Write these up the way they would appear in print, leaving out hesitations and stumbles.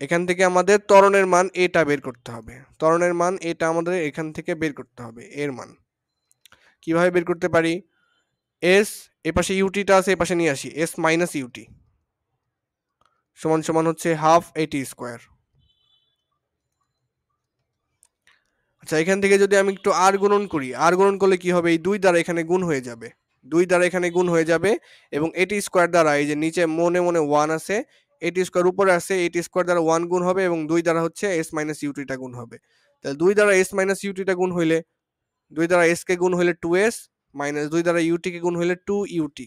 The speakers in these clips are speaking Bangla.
এখান থেকে আমাদের ত্বরণের মান এটা বের করতে হবে। ত্বরণের মান এটা আমাদের এখান থেকে বের করতে হবে, এর মান। কিভাবে বের করতে পারি? এস, এপাশে ইউটিটা আছে, এপাশে নিয়ে আসি। এস মাইনাস ইউটি সমান সমান হচ্ছে হাফ এটি স্কোয়ার। আচ্ছা, এখান থেকে যদি আমি একটু আর গুণন করি, আর গুণন করলে কি হবে? এই 2 দ্বারা এখানে গুণ হয়ে যাবে। 2 দ্বারা এখানে গুণ হয়ে যাবে এবং এটি স্কোয়ার দ্বারা এই যে নিচে মনে মনে 1 আছে, এটি স্কোয়ার উপরে আছে, এটি স্কোয়ার দ্বারা 1 গুণ হবে এবং 2 দ্বারা হচ্ছে এস মাইনাস ইউটিটা গুণ হবে। তাহলে 2 দ্বারা এস মাইনাস ইউটিটা গুণ হইলে, 2 দ্বারা এস কে গুণ হইলে 2s মাইনাস 2 দ্বারা ইউটি কে গুণ হইলে 2ut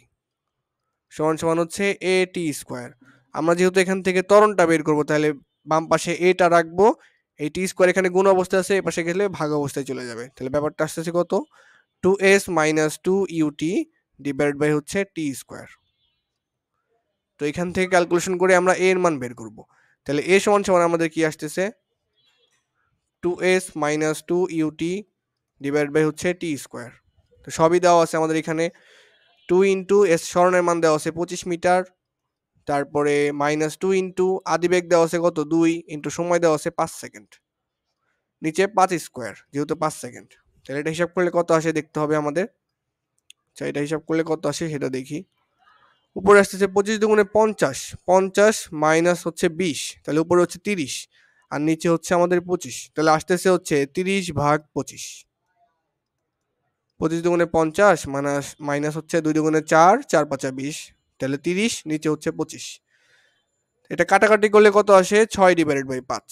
সমান সমান হচ্ছে এটি স্কোয়ার। আমরা যেহেতু এখান থেকে ত্বরণটা বের করব, তাহলে বাম পাশে এটা রাখবো, এই টি স্কোয়ার এখানে গুণ অবস্থায় আছে, এই পাশে গেলে ভাগ অবস্থায় চলে যাবে। তাহলে ব্যাপারটা আসতেছে কত? 2s minus 2ut divide by হচ্ছে টি স্কোয়ার। তো এখান থেকে ক্যালকুলেশন করে আমরা a এর মান বের করব। তাহলে a সমান সমান আমাদের কি আসতেছে? 2s minus 2ut divide by হচ্ছে টি স্কোয়ার। তো সবই দেওয়া আছে আমাদের এখানে। 2 ইন্টু এস সরণের মান দেওয়া আছে 25 মিটার, তারপরে মাইনাস 2 ইন্টু আদিবেগ দেওয়া আছে কত? 2 ইন্টু সময় দেওয়া আছে 5 সেকেন্ড, নিচে 5 স্কোয়ার যেহেতু 5 সেকেন্ড। তাহলে এটা হিসাব করলে কত আসে দেখতে হবে আমাদের। আচ্ছা, এটা হিসাব করলে কত আসে সেটা দেখি। উপরে আসতেছে 25 দুগুণে 50, 50 মাইনাস হচ্ছে 20, তাহলে উপরে হচ্ছে 30 আর নিচে হচ্ছে আমাদের 25, তাহলে আসতেছে হচ্ছে 30 ভাগ 25। 25 দুগুণে 50 মাইনাস মাইনাস হচ্ছে 2 দুগুণে 4, 4 5 20, তাহলে 30, নিচে হচ্ছে 25। এটা কাটাকাটি করলে কত আসে? 6 ডিভাইডেড বাই 5,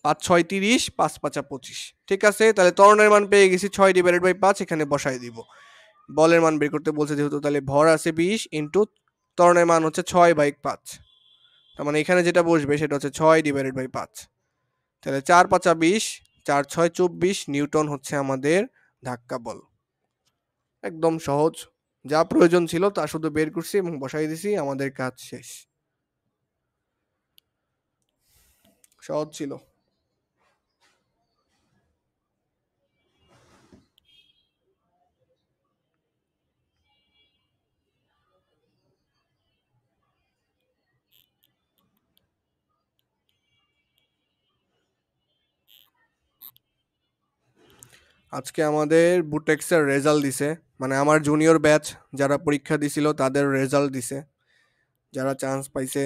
5 6 30, 5 5 25। ঠিক আছে, তাহলে ত্বরণের মান পেয়ে গেছি 6 ডিভাইডেড বাই 5, এখানে বসাই দিব। বলের মান বের করতে বলছে যেহেতু, তাহলে ভর আছে 20 ইন্টু ত্বরণের মান হচ্ছে 6 বাই 5, তার মানে এখানে যেটা বসবে সেটা হচ্ছে 6 ডিভাইডেড বাই 5। তাহলে 4 5 20, 4 6 24 নিউটন হচ্ছে আমাদের ধাক্কা বল। একদম সহজ, যা প্রয়োজন ছিল তা শুধু বের করছি এবং বসাই দিছি, আমাদের কাজ শেষ। সহজ ছিল। আজকে আমাদের বুটেক্সের রেজাল্ট দিছে, মানে আমার জুনিয়র ব্যাচ যারা পরীক্ষা দিছিল তাদের রেজাল্ট দিছে, যারা চান্স পাইছে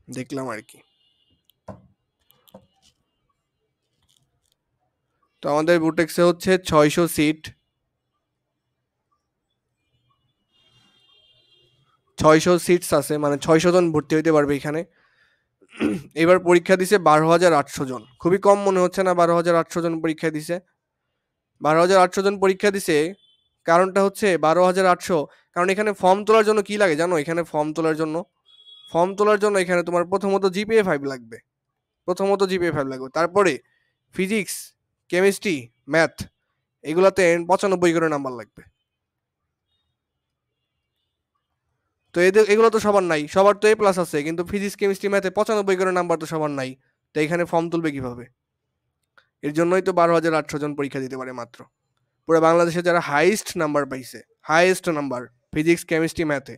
দেখলাম আর কি। তো আমাদের বুটেক্সে হচ্ছে 600 সিট, 600 সিটস আছে, মানে 600 জন ভর্তি হইতে পারবে এখানে। এবার পরীক্ষা দিছে 12,800 জন, খুবই কম মনে হচ্ছে না? 12,800 জন পরীক্ষা দিছে। 12,800 জন পরীক্ষা দিছে, কারণটা হচ্ছে 12,800, কারণ এখানে ফর্ম তোলার জন্য কি লাগে জানো? এখানে ফর্ম তোলার জন্য এখানে তোমার প্রথমত জিপিএ 5 লাগবে, তারপরে ফিজিক্স, কেমিস্ট্রি, ম্যাথ এগুলাতে 95 করে নাম্বার লাগবে। তো এগুলো তো সবার নাই, সবার তো A+ আছে, কিন্তু ফিজিক্স কেমিস্ট্রি ম্যাথে 95 করে নাম্বার তো সবার নাই। তো এখানে ফর্ম তুলবে কিভাবে? এর জন্যই তো 12,800 জন পরীক্ষা দিতে পারে মাত্র। পুরো বাংলাদেশে যারা হাইয়েস্ট নাম্বার ফিজিক্স কেমিস্ট্রি ম্যাথে,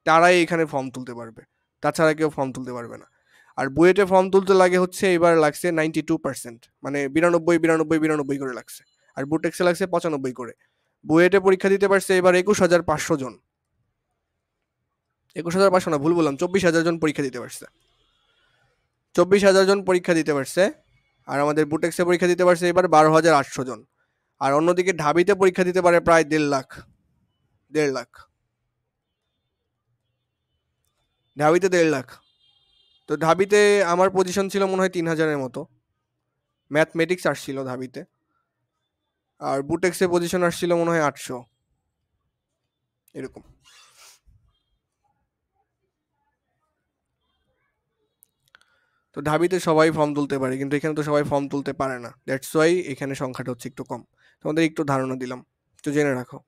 তারাই এখানে ফর্ম তুলতে পারবে, তাছাড়া কেউ ফর্ম তুলতে পারবে না। আর বুয়েটে ফর্ম তুলতে লাগে হচ্ছে, এবার লাগছে 92%, মানে 92 করে লাগছে, আর বুটেক্সে লাগছে 95 করে। বুয়েটে পরীক্ষা দিতে পারছে এবার 21,500 জন, 21,500 না, ভুল বললাম, 24,000 জন পরীক্ষা দিতে পারছে, 24,000 জন পরীক্ষা দিতে পারছে। আর আমাদের বুটেক্সে পরীক্ষা দিতে পারছে এবার 12,800 জন। আর অন্যদিকে ঢাবিতে পরীক্ষা দিতে পারে প্রায় 1.5 লাখ, ঢাবিতে 1.5 লাখ। তো ঢাবিতে আমার পজিশন ছিল মনে হয় 3,000-এর মতো, ম্যাথমেটিক্স আসছিল ঢাবিতে। আর বুটেক্সে পজিশন আসছিল মনে হয় 800 এরকম। তো ঢাবিতে সবাই ফর্ম তুলতে পারে, কিন্তু এখানে তো সবাই ফর্ম তুলতে পারে না, দ্যাটস ওয়াই এখানে সংখ্যাটা হচ্ছে একটু কম। তোমাদের একটু ধারণা দিলাম, তো জেনে রাখো।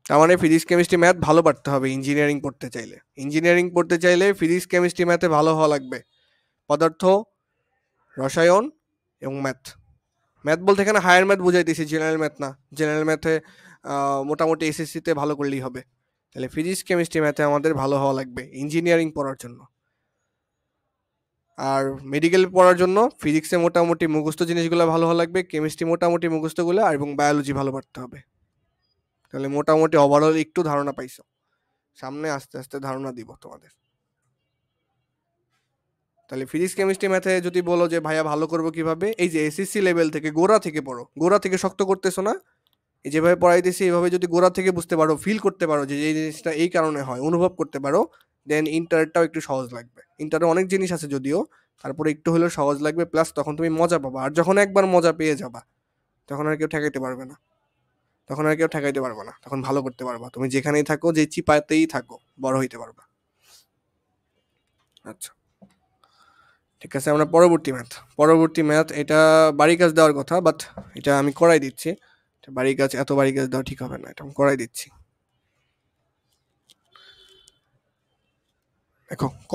তার মানে ফিজিক্স কেমিস্ট্রি ম্যাথ ভালো পারতে হবে ইঞ্জিনিয়ারিং পড়তে চাইলে ফিজিক্স কেমিস্ট্রি ম্যাথে ভালো হওয়া লাগবে। পদার্থ, রসায়ন এবং ম্যাথ। ম্যাথ বলতে এখানে হায়ার ম্যাথ বুঝাইতেছি, জেনারেল ম্যাথ না। জেনারেল ম্যাথে মোটামুটি এসএসসিতে ভালো করলেই হবে। তাহলে ফিজিক্স কেমিস্ট্রি ম্যাথে আমাদের ভালো হওয়া লাগবে ইঞ্জিনিয়ারিং পড়ার জন্য। আর মেডিকেল পড়ার জন্য ফিজিক্সে মোটামুটি মুখস্থ জিনিসগুলো ভালো হওয়া লাগবে, কেমিস্ট্রি মোটামুটি মুখস্থগুলো এবং বায়োলজি ভালো পড়তে হবে। তাহলে মোটামুটি ওভারঅল একটু ধারণা পাইছো। সামনে আস্তে আস্তে ধারণা দিব তোমাদের। তাহলে ফিজিক্স কেমিস্ট্রি ম্যাথে যদি বলো যে ভাইয়া ভালো করবো কিভাবে, এই যে এসএসসি লেভেল থেকে গোড়া থেকে পড়ো, গোড়া থেকে শক্ত করতেছো না, এই যেভাবে পড়াইতেছি এইভাবে যদি গোড়া থেকে বুঝতে পারো, ফিল করতে পারো যে এই জিনিসটা এই কারণে হয়, অনুভব করতে পারো, দেন ইন্টারটাও একটু সহজ লাগবে। ইন্টারে অনেক জিনিস আছে যদিও, তারপরে একটু হলেও সহজ লাগবে, প্লাস তখন তুমি মজা পাবা। আর যখন একবার মজা পেয়ে যাবা তখন আর কেউ ঠেকাইতে পারবে না, তখন আর কেউ ঠেকাইতে পারবে না, তখন ভালো করতে পারবা। তুমি যেখানেই থাকো, যে চিপাতেই থাকো, বড় হইতে পারবা। আচ্ছা, ঠিক আছে, আমরা পরবর্তী ম্যাথ এটা বাড়ি কাজ দেওয়ার কথা, বাট এটা আমি করাই দিচ্ছি। বাড়ি কাজ, এত বাড়ি কাজ দেওয়া ঠিক হবে না, এটা আমি করাই দিচ্ছি। দেখো ক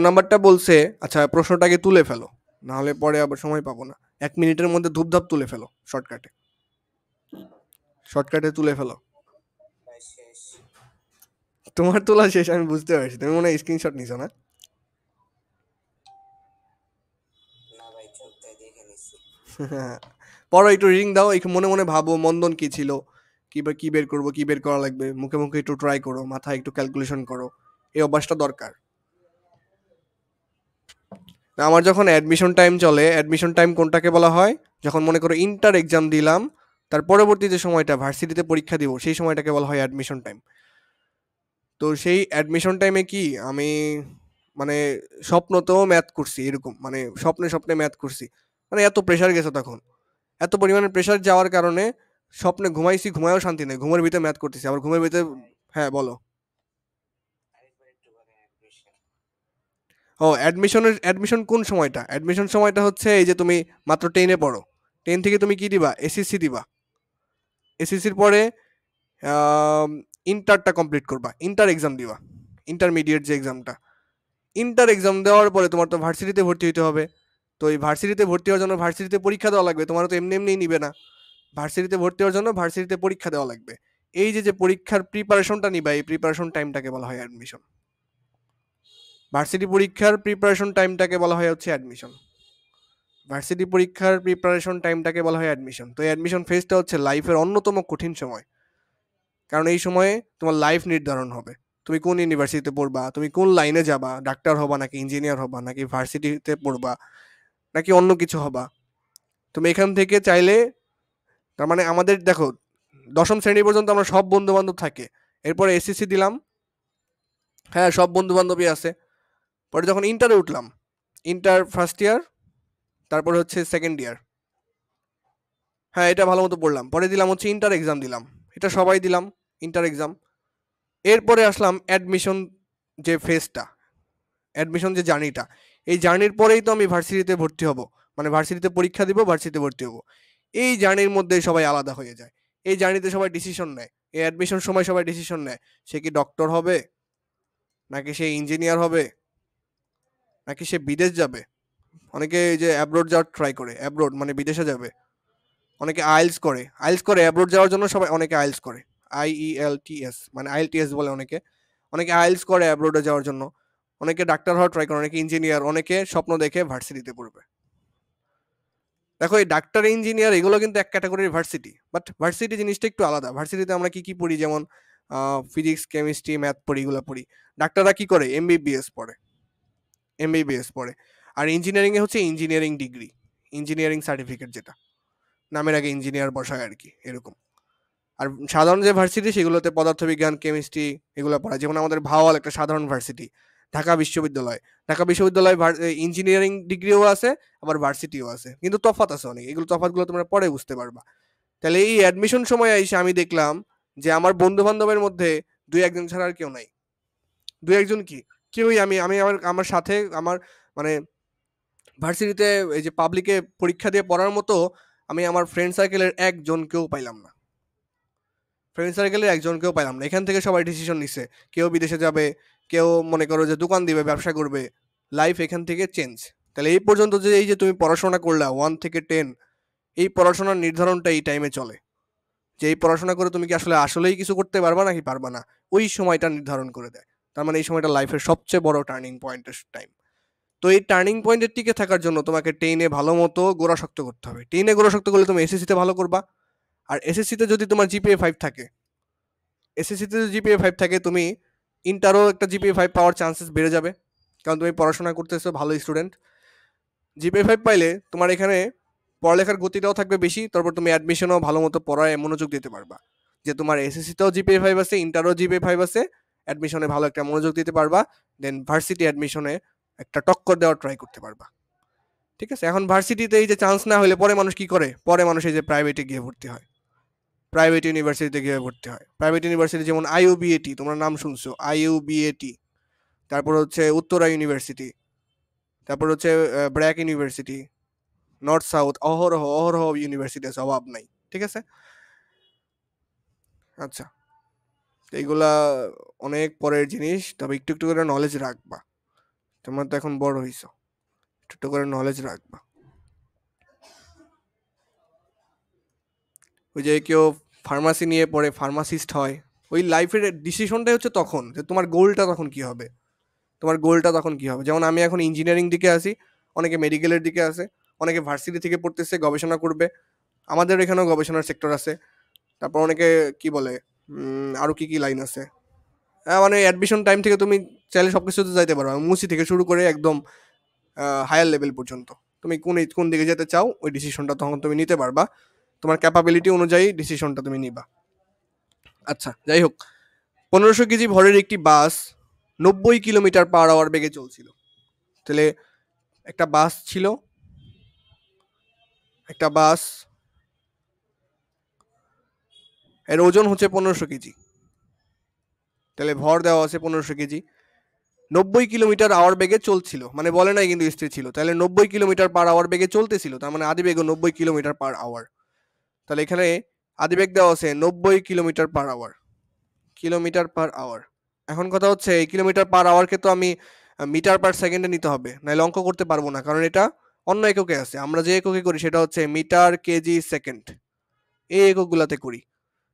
নাম্বারটা বলছে, আচ্ছা প্রশ্নটাকে তুলে ফেলো, না হলে পরে আবার সময় পাবো না। 1 মিনিটের মধ্যে ধূপধাপ তুলে ফেলো, শর্টকাটে তুলে ফেলো। তোমার তোলা শেষ, আমি বুঝতে পারছি, তুমি মনে হয় স্ক্রিনশট নিছো না? পড়ো, একটু রিং দাও, একটু মনে মনে ভাবো মন্দন কি ছিল, কি বের করবো, কি বের করা লাগবে, মুখে মুখে একটু ট্রাই করো, মাথায় একটু ক্যালকুলেশন করো, এই অভ্যাসটা দরকার। আমার যখন অ্যাডমিশন টাইম চলে, অ্যাডমিশন টাইম কোনটাকে বলা হয়, যখন মনে করো ইন্টার এক্সাম দিলাম, তার পরবর্তী যে সময়টা ভার্সিটিতে পরীক্ষা দিব, সেই সময়টাকে বলা হয় অ্যাডমিশন টাইম। তো সেই অ্যাডমিশন টাইমে কি আমি মানে স্বপ্নতেও ম্যাথ করছি, এরকম মানে স্বপ্নে স্বপ্নে ম্যাথ করছি, মানে এত প্রেশার গেছে তখন, এত পরিমাণে প্রেশার যাওয়ার কারণে স্বপ্নে ঘুমাইছি, ঘুমায়ও শান্তি নেই, ঘুমের ভিতরে ম্যাথ করতেছি, আবার ঘুমের ভিতরে। হ্যাঁ বলো। ও, অ্যাডমিশন কোন সময়টা? অ্যাডমিশন সময়টা হচ্ছে এই যে তুমি মাত্র 10-এ পড়ো, 10 থেকে তুমি কি দিবা, এসএসসি দিবা, এসএসসির পরে ইন্টারটা কমপ্লিট করবা, ইন্টার এক্সাম দিবা, ইন্টারমিডিয়েট যে এক্সামটা, ইন্টার এক্সাম দেওয়ার পরে তোমার তো ভার্সিটিতে ভর্তি হতে হবে। তো এই ভার্সিটিতে ভর্তি হওয়ার জন্য ভার্সিটিতে পরীক্ষা দেওয়া লাগবে, তোমার তো এমনি এমনি নিবে না, ভার্সিটিতে ভর্তি হওয়ার জন্য ভার্সিটিতে পরীক্ষা দেওয়া লাগবে। এই যে যে পরীক্ষার প্রিপারেশনটা নিবা, এই প্রিপারেশন টাইমটাকে বলা হয় অ্যাডমিশন। ভার্সিটি পরীক্ষার প্রিপারেশন টাইমটাকে বলা হয় হচ্ছে অ্যাডমিশন। ভার্সিটি পরীক্ষার প্রিপারেশন টাইমটাকে বলা হয় অ্যাডমিশন। তো অ্যাডমিশন ফেজটা হচ্ছে লাইফের অন্যতম কঠিন সময়, কারণ এই সময়ে তোমার লাইফ নির্ধারণ হবে। তুমি কোন ইউনিভার্সিটিতে পড়বা, তুমি কোন লাইনে যাবা, ডাক্তার হবা নাকি ইঞ্জিনিয়ার হবা, নাকি ভার্সিটিতে পড়বা, নাকি অন্য কিছু হবা। তুমি এখান থেকে চাইলে, তার মানে আমাদের দেখো, দশম শ্রেণী পর্যন্ত আমরা সব বন্ধু বান্ধব থাকে, এরপরে এসএসসি দিলাম, হ্যাঁ সব বন্ধু বান্ধবী আছে। পরে যখন ইন্টারে উঠলাম, ইন্টার ফার্স্ট ইয়ার, তারপরে হচ্ছে সেকেন্ড ইয়ার, হ্যাঁ এটা ভালো মতো পড়লাম, পরে দিলাম হচ্ছে ইন্টার এক্সাম দিলাম, এটা সবাই দিলাম ইন্টার এক্সাম। এরপরে আসলাম অ্যাডমিশন যে ফেজটা, অ্যাডমিশন যে জার্নিটা, এই জার্নির পরেই তো আমি ভার্সিটিতে ভর্তি হব, মানে ভার্সিটিতে পরীক্ষা দিব, ভার্সিটিতে ভর্তি হব। এই জার্নির মধ্যে সবাই আলাদা হয়ে যায়, এই জার্নিতে সবাই ডিসিশন নেয়, এই অ্যাডমিশন সময় সবাই ডিসিশন নেয়, সে কি ডক্টর হবে, নাকি সে ইঞ্জিনিয়ার হবে, নাকি সে বিদেশ যাবে। অনেকে এই যে অ্যাব্রোড যাওয়ার ট্রাই করে, অ্যাব্রোড মানে বিদেশে যাবে, অনেকে আইএলস করে অ্যাব্রোড যাওয়ার জন্য, সবাই অনেকে আইএলস করে, IELTS মানে আইএলটিএস বলে অনেকে, অনেকে আইএলস করে অ্যাব্রোডে যাওয়ার জন্য, অনেকে ডাক্তার হওয়ার ট্রাই করে, অনেকে ইঞ্জিনিয়ার, অনেকে স্বপ্ন দেখে ভার্সিটিতে পড়বে। দেখো এই ডাক্তার ইঞ্জিনিয়ার এগুলো কিন্তু এক ক্যাটাগরির ভার্সিটি, বাট ভার্সিটি জিনিসটা একটু আলাদা। ভার্সিটিতে আমরা কি কি পড়ি, যেমন ফিজিক্স কেমিস্ট্রি ম্যাথ পড়ি, এগুলো পড়ি। ডাক্তাররা কি করে, এমবিবিএস পড়ে। আর ইঞ্জিনিয়ারিং এ হচ্ছে ইঞ্জিনিয়ারিং ডিগ্রি, ইঞ্জিনিয়ারিং সার্টিফিকেট, যেটা নামের আগে ইঞ্জিনিয়ার বসায় আর কি, এরকম। আর সাধারণ যে ভার্সিটি, সেগুলোতে পদার্থবিজ্ঞান কেমিস্ট্রি এগুলো পড়ায়, যেমন আমাদের ভাওয়াল একটা সাধারণ ভার্সিটি, ঢাকা বিশ্ববিদ্যালয় ইঞ্জিনিয়ারিং ডিগ্রিও আছে, আবার ভার্সিটিও আছে, কিন্তু তফাৎ আছে অনেক, এগুলো তফাৎগুলো তোমরা পরে বুঝতে পারবা। তাহলে এই অ্যাডমিশন সময় এসে আমি দেখলাম যে আমার বন্ধু বান্ধবের মধ্যে দুই একজন ছাড়া আর কেউ নাই। দুই একজন কি, কেউই, আমি আমি আমার আমার সাথে আমার মানে ভার্সিটিতে এই যে পাবলিকে পরীক্ষা দিয়ে পড়ার মতো, আমি আমার ফ্রেন্ড সার্কেলের একজনকেও পাইলাম না, এখান থেকে সবাই ডিসিশন নিচ্ছে, কেউ বিদেশে যাবে, কেউ মনে করো যে দোকান দিবে, ব্যবসা করবে, লাইফ এখান থেকে চেঞ্জ। তাহলে এই পর্যন্ত যে এই যে তুমি পড়াশোনা করলা 1 থেকে 10, এই পড়াশোনার নির্ধারণটা এই টাইমে চলে, যে এই পড়াশোনা করে তুমি কি আসলেই কিছু করতে পারবা নাকি পারবা না, ওই সময়টা নির্ধারণ করে দেয়। তার মানে এই সময়টা লাইফের সবচেয়ে বড় টার্নিং পয়েন্টের টাইম। তো এই টার্নিং পয়েন্টে টিকে থাকার জন্য তোমাকে 10 ভালো মতো গোড়া শক্ত করতে হবে। 10 গোড়া শক্ত করলে তুমি এসএসসিতে ভালো করবা। আর এসএসসিতে যদি তোমার জিপিএ 5 থাকে, এসএসসিতে যদি জিপিএ 5 থাকে, তুমি ইন্টারও একটা জিপিএ 5 পাওয়ার চান্সেস বেড়ে যাবে, কারণ তুমি পড়াশোনা করতেছো, ভালো স্টুডেন্ট। জিপিএ 5 পাইলে তোমার এখানে পড়ালেখার গতিটাও থাকবে বেশি, তারপর তুমি অ্যাডমিশনও ভালো মতো পড়ায় মনোযোগ দিতে পারবা। যে তোমার এসএসসিতেও জিপিএ 5 আছে, ইন্টারও জিপিএ 5 আছে, অ্যাডমিশনে ভালো একটা মনোযোগ দিতে পারবা, দেন ভার্সিটি অ্যাডমিশনে একটা টক্কর দেওয়ার ট্রাই করতে পারবা। ঠিক আছে? এখন ভার্সিটিতে এই যে চান্স না হলে পরে মানুষ কি করে? পরে মানুষ এই যে প্রাইভেটে গিয়ে ভর্তি হয়, প্রাইভেট ইউনিভার্সিটিতে গিয়ে ভর্তি হয়। প্রাইভেট ইউনিভার্সিটি যেমন আইইউবিএটি, তোমরা নাম শুনছো, আইইউবিএটি, তারপর হচ্ছে উত্তরা ইউনিভার্সিটি, তারপর হচ্ছে ব্র্যাক ইউনিভার্সিটি, নর্থ সাউথ, অহরহ অহরহ ইউনিভার্সিটি আছে, অভাব নাই। ঠিক আছে? আচ্ছা, এইগুলা অনেক পরের জিনিস, তবে একটু একটু করে নলেজ রাখবা। তোমরা তো এখন বড় হইছো, একটু একটু করে নলেজ রাখবা। ওই যে কেউ ফার্মাসি নিয়ে পড়ে ফার্মাসিস্ট হয়, ওই লাইফের ডিসিশনটাই হচ্ছে তখন যে তোমার গোলটা তখন কি হবে, তোমার গোলটা তখন কি হবে। যেমন আমি এখন ইঞ্জিনিয়ারিং দিকে আছি, অনেকে মেডিকেলের দিকে আছে, অনেকে ভার্সিটি থেকে পড়তেছে, গবেষণা করবে। আমাদের এখানেও গবেষণার সেক্টর আছে। তারপর অনেকে কি বলে, আরো কি কি লাইন আছে, মানে অ্যাডমিশন টাইম থেকে তুমি চাইলে সব কিছুতে যাইতে পারো, মুসি থেকে শুরু করে একদম হায়ার লেভেল পর্যন্ত। তুমি কোন দিকে যেতে চাও ওই ডিসিশনটা তখন তুমি নিতে পারবা, তোমার ক্যাপাবিলিটি অনুযায়ী ডিসিশনটা তুমি নিবা। আচ্ছা, যাই হোক, 1500 কেজি ভরের একটি বাস 90 কিলোমিটার/আওয়ার বেগে চলছিল। তাহলে একটা বাস ছিল, একটা বাস, এর ওজন হচ্ছে 1500 কেজি, তাহলে ভর দেওয়া আছে 1500 কেজি, 90 কিলোমিটার/আওয়ার বেগে চলছিল, মানে বলে নাই কিন্তু স্থির ছিল, তাহলে 90 কিলোমিটার/আওয়ার বেগে চলতেছিল, তার মানে আদিবেগ 90 কিলোমিটার/আওয়ার। তাহলে এখানে আদিবেগ দেওয়া আছে 90 কিলোমিটার/আওয়ার, কিলোমিটার/আওয়ার। এখন কথা হচ্ছে এই কিলোমিটার/আওয়ারকে তো আমি মিটার/সেকেন্ডে নিতে হবে, নাহলে অঙ্ক করতে পারবো না, কারণ এটা অন্য এককে আছে। আমরা যে এককে করি সেটা হচ্ছে মিটার, কেজি, সেকেন্ড, এই এককগুলাতে করি।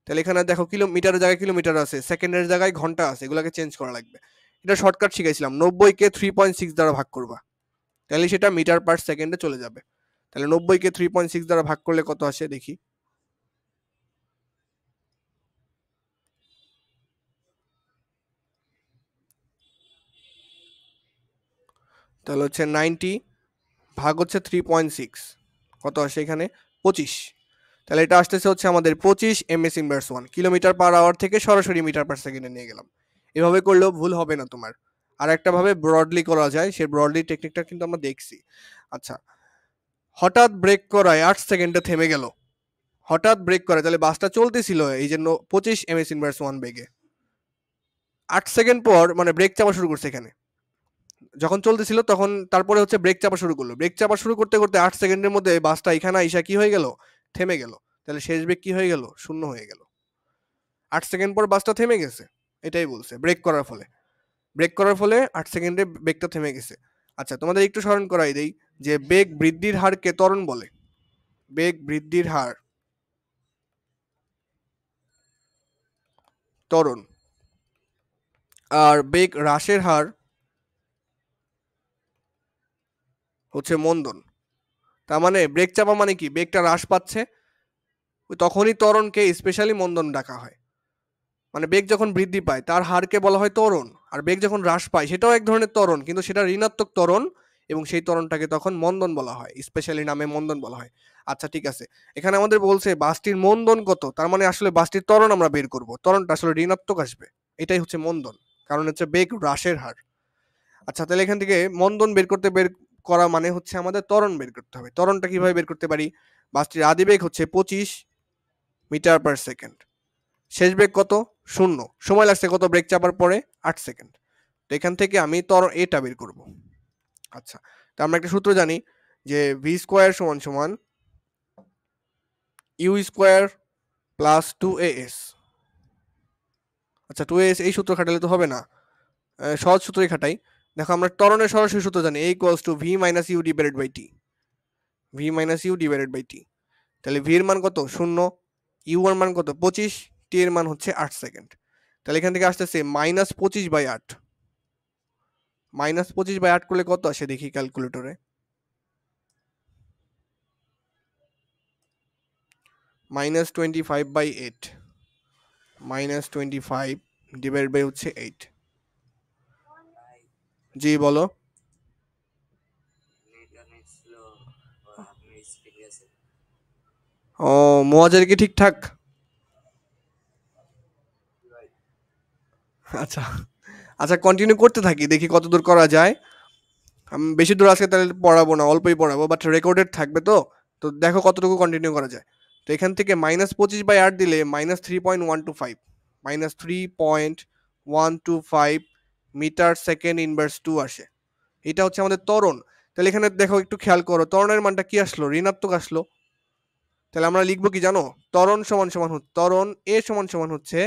তাহলে এখানে দেখো কিলোমিটারের জায়গায় কিলোমিটার আছে, সেকেন্ডের জায়গায় ঘন্টা আছে, এগুলোকে চেঞ্জ করা লাগবে। এটা শর্টকাট শিখাইছিলাম, 90কে 3.6 দ্বারা ভাগ করবা, তাহলে সেটা মিটার/সেকেন্ডে চলে যাবে। তাহলে 90কে 3.6 দ্বারা ভাগ করলে কত আসে দেখি। তাহলে হচ্ছে 90 ভাগ হচ্ছে 3.6, কত আসে এখানে? 25। তাহলে এটা আসতেছে হচ্ছে আমাদের 25 ms/1, কিলোমিটার/আওয়ার থেকে সরাসরি মিটার/সেকেন্ডে নিয়ে গেলাম। এভাবে করলেও ভুল হবে না তোমার। আর একটা ভাবে ব্রডলি করা যায়, সেই ব্রডলি টেকনিকটা কিন্তু আমরা দেখছি। আচ্ছা, হঠাৎ ব্রেক করায় 8 সেকেন্ডে থেমে গেল, হঠাৎ ব্রেক করে, তাহলে বাসটা চলতেছিল এই জন্য 25 ms/1 বেগে, 8 সেকেন্ড পর মানে ব্রেক চাপা শুরু করছে এখানে, যখন চলতেছিল তখন তারপরে হচ্ছে ব্রেক চাপা শুরু করলো, ব্রেক চাপা শুরু করতে করতে 8 সেকেন্ডের মধ্যে বাসটা এখানে আইসা কি হয়ে গেল? থেমে গেল। তাহলে শেষ ব্রেক কি হয়ে গেল? শূন্য হয়ে গেল। 8 সেকেন্ড পর বাসটা থেমে গেছে, এটাই বলছে, ব্রেক করার ফলে, ব্রেক করার ফলে 8 সেকেন্ডে ব্রেকটা থেমে গেছে। আচ্ছা, তোমাদের একটু স্মরণ করাই দেই যে বেগ বৃদ্ধির হারকে ত্বরণ বলে, বেগ বৃদ্ধির হার ত্বরণ, আর বেগ হ্রাসের হার হচ্ছে মন্দন। তার মানে ব্রেক চাপা মানে কি? বেগটা হ্রাস পাচ্ছে, তখনই ত্বরণকে স্পেশালি মন্দন ডাকা হয়। মানে বেগ যখন বৃদ্ধি পায় তার হারকে বলা হয় ত্বরণ, আর বেগ যখন হ্রাস পায় সেটাও এক ধরনের ত্বরণ, কিন্তু সেটা ঋণাত্মক ত্বরণ, এবং সেই ত্বরণটাকে তখন মন্দন বলা হয়, স্পেশালি নামে মন্দন বলা হয়। আচ্ছা, ঠিক আছে, এখানে আমাদের বলছে বাসটির মন্দন কত, তার মানে আসলে বাসটির ত্বরণ আমরা বের করব, ত্বরণটা আসলে ঋণাত্মক আসবে, এটাই হচ্ছে মন্দন, কারণ হচ্ছে বেগ হ্রাসের হার। আচ্ছা, তাহলে এখান থেকে মন্দন বের করা মানে হচ্ছে আমাদের ত্বরণ বের করতে হবে। ত্বরণটা কিভাবে বের করতে পারি? বাসটির আদিবেগ হচ্ছে 25 মিটার/সেকেন্ড, শেষ ব্রেক কত? 0। সময় লাগছে কত ব্রেক চাপার পরে? 8 সেকেন্ড। তো এখান থেকে আমি ত্বরণ এটা বের করব। আচ্ছা, তো আমরা একটা সূত্র জানি যে ভি স্কোয়ার সমান সমান ইউ স্কোয়ার প্লাস 2as। আচ্ছা, 2as এই সূত্র খাটালে তো হবে না, সহজ সূত্রই খাটাই। দেখো, আমরা ত্বরণের সরাসরি সূত্র জানি, a equals to V minus U divided by T, V minus U divided by T. তাহলে ভি এর মান কত? 0, ইউ এর মান কত? 25, টি এর মান হচ্ছে 8 সেকেন্ড। তাহলে এখান থেকে আসতেছে -25/8, -25/8 করলে কত আসে দেখি ক্যালকুলেটরে? -25/8 -25 ডিভাইড বাই হচ্ছে 8। জি বলো। ও, মোয়াজের কি ঠিকঠাক? আচ্ছা আচ্ছা, কন্টিনিউ করতে থাকি, দেখি কতদূর করা যায়। আমি বেশি দূর আজকে তাহলে পড়াবো না, অল্পই পড়াবো, বাট রেকর্ডেড থাকবে তো। তো দেখো কতটুকু কন্টিনিউ করা যায়। তো এখান থেকে -25/8 দিলে -3.125 -3.125 মিটার সেকেন্ড ইনভার্স 2 আসে। এটা হচ্ছে আমাদের ত্বরণ। তাহলে এখানে দেখো, একটু খেয়াল করো, ত্বরণের মানটা কি আসলো? ঋণাত্মক আসলো। তাহলে আমরা লিখবো কি জানো? ত্বরণ এ সমান সমান হচ্ছে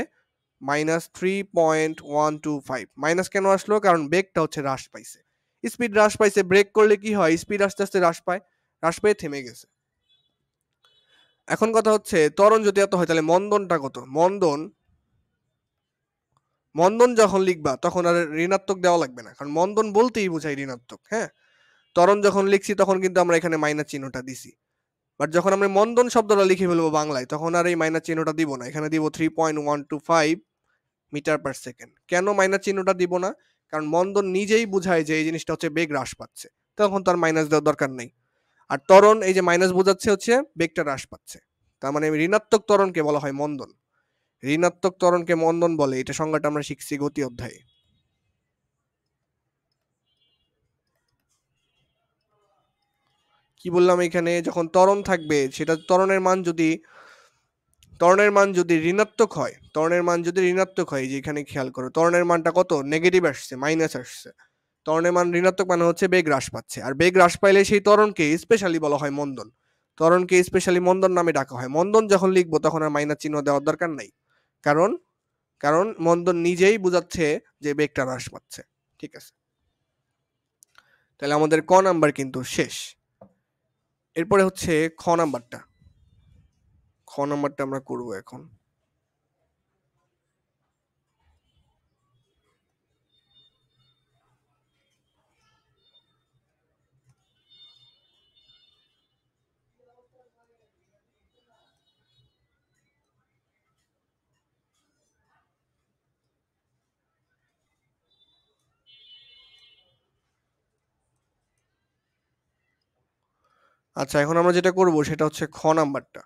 -3.125। মাইনাস কেন আসলো? কারণ বেগটা হচ্ছে হ্রাস পাইছে, স্পিড হ্রাস পাইছে। ব্রেক করলে কি হয়? স্পিড আস্তে আস্তে হ্রাস পায়, হ্রাস পেয়ে থেমে গেছে। এখন কথা হচ্ছে, ত্বরণ যদি এত হয় তাহলে মন্দনটা কত? মন্দন যখন লিখবা তখন আর ঋণাত্মক দেওয়া লাগবে না, কারণ মন্দন বলতেই বোঝায় ঋণাত্মক। হ্যাঁ, ত্বরণ যখন লিখছি তখন কিন্তু আমরা এখানে মাইনাস চিহ্নটা দিছি। বাট যখন আমরা মন্দন শব্দটা লিখে ফেলবো বাংলায়, তখন আর এই মাইনাস চিহ্নটা দিব না, এখানে দিব 3.125 মিটার পার সেকেন্ড। কেন মাইনাস চিহ্নটা দিব না? কারণ মন্দন নিজেই বুঝায় যে এই জিনিসটা হচ্ছে বেগ হ্রাস পাচ্ছে, তখন তার মাইনাস দেওয়ার দরকার নেই। আর ত্বরণ, এই যে মাইনাস বোঝাচ্ছে হচ্ছে বেগটা হ্রাস পাচ্ছে, তার মানে ঋণাত্মক ত্বরণকে বলা হয় মন্দন। ঋণাত্মক ত্বরণকে মন্দন বলে, এটা সংজ্ঞাটা আমরা শিখছি গতি অধ্যায়ে। কি বললাম? এখানে যখন ত্বরণ থাকবে, সেটা ত্বরণের মান যদি ঋণাত্মক হয়, যে এখানে খেয়াল করো, ত্বরণের মানটা কত? নেগেটিভ আসছে, মাইনাস আসছে। ত্বরণের মান ঋণাত্মক মানে হচ্ছে বেগ হ্রাস পাচ্ছে, আর বেগ হ্রাস পাইলে সেই ত্বরণকে স্পেশালি বলা হয় মন্দন। ত্বরণকে স্পেশালি মন্দন নামে ডাকা হয়। মন্দন যখন লিখবো তখন আর মাইনাস চিহ্ন দেওয়ার দরকার নাই, কারণ কারণ মন্দন নিজেই বোঝাচ্ছে যে বেগটা হ্রাস পাচ্ছে। ঠিক আছে, তাহলে আমাদের ক নাম্বার কিন্তু শেষ। এরপরে হচ্ছে খ নাম্বারটা আমরা করব এখন। আচ্ছা, এখন আমরা যেটা করব সেটা হচ্ছে খ নাম্বারটা।